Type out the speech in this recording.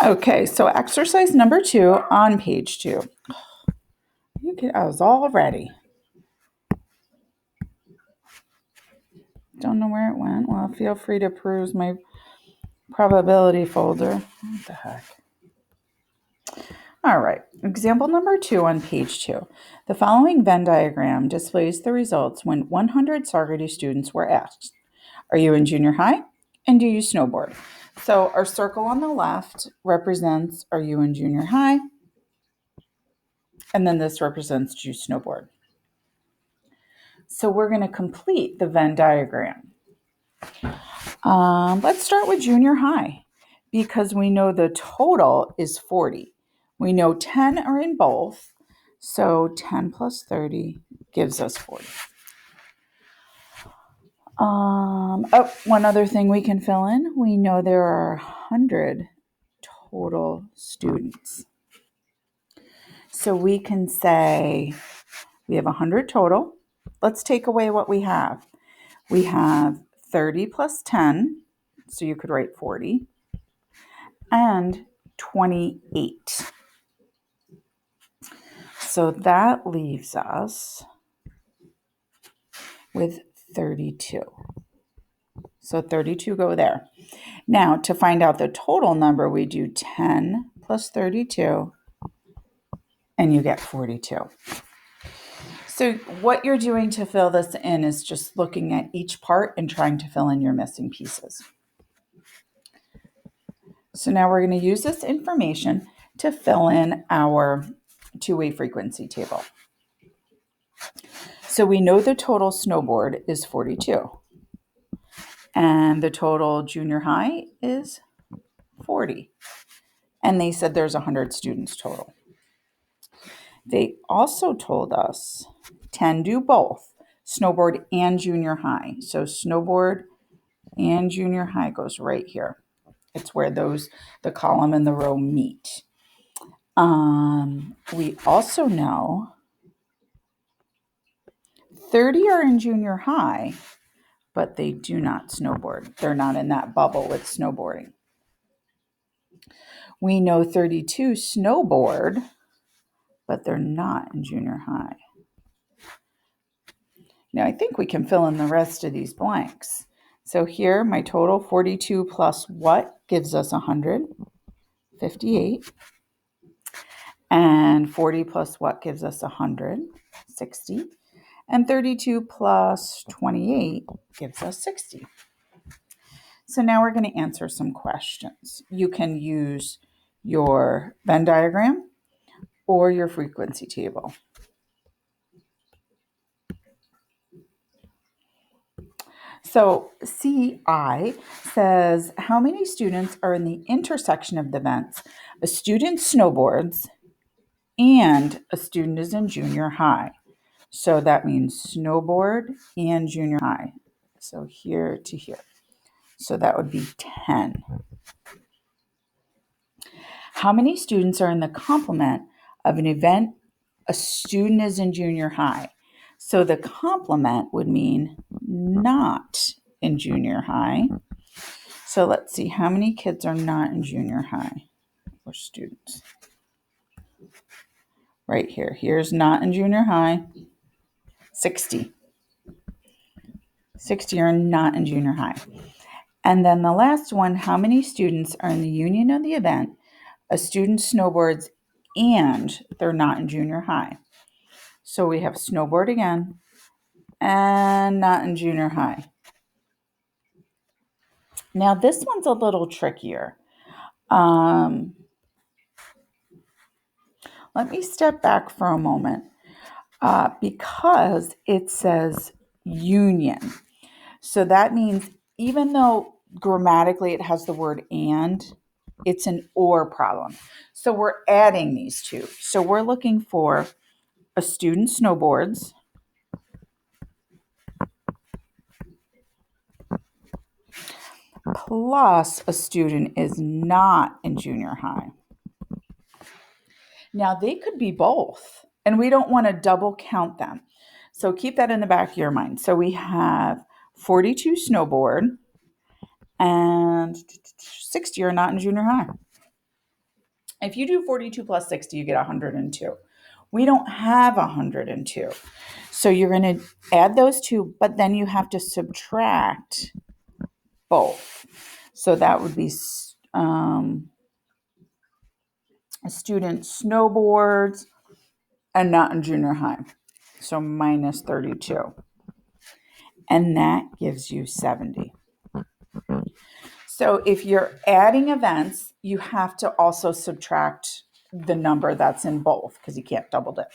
Okay, so exercise number 2 on page 2. I was all ready. Don't know where it went. Well, feel free to peruse my probability folder. What the heck? All right, example number 2 on page 2. The following Venn diagram displays the results when 100 Saugerty students were asked, are you in junior high and do you snowboard? So our circle on the left represents, are you in junior high? And then this represents, do you snowboard? So we're going to complete the Venn diagram. Let's start with junior high because we know the total is 40. We know 10 are in both, so 10 plus 30 gives us 40. One other thing we can fill in. We know there are 100 total students. So we can say we have 100 total. Let's take away what we have. We have 30 plus 10, so you could write 40, and 28. So that leaves us with 32. So 32 go there. Now, to find out the total number, we do 10 plus 32, and you get 42. So what you're doing to fill this in is just looking at each part and trying to fill in your missing pieces. So now we're going to use this information to fill in our two-way frequency table. So we know the total snowboard is 42. And the total junior high is 40. And they said there's 100 students total. They also told us 10 do both, snowboard and junior high. So snowboard and junior high goes right here. It's where the column and the row meet. We also know 30 are in junior high, but they do not snowboard. They're not in that bubble with snowboarding. We know 32 snowboard, but they're not in junior high. Now I think we can fill in the rest of these blanks. So here, my total 42 plus what gives us 100? 58. And 40 plus what gives us 100? 60. And 32 plus 28 gives us 60. So now we're going to answer some questions. You can use your Venn diagram or your frequency table. So CI says, how many students are in the intersection of the events? A student snowboards and a student is in junior high. So that means snowboard and junior high. So here to here. So that would be 10. How many students are in the complement of an event? A student is in junior high. So the complement would mean not in junior high. So let's see, how many kids are not in junior high or students? Right here. Here's not in junior high. 60. 60 are not in junior high. And then the last one, how many students are in the union of the event? A student snowboards and they're not in junior high. So we have snowboard again and not in junior high. Now this one's a little trickier. Let me step back for a moment because it says union. So that means even though grammatically it has the word and, it's an or problem. So we're adding these two. So we're looking for a student snowboards plus a student is not in junior high. Now they could be both, and we don't want to double count them. So keep that in the back of your mind. So we have 42 snowboard and 60 are not in junior high. If you do 42 plus 60, you get 102. We don't have 102. So you're going to add those two, but then you have to subtract both. So that would be a student snowboards and not in junior high. So minus 32. And that gives you 70. So if you're adding events, you have to also subtract the number that's in both because you can't double dip.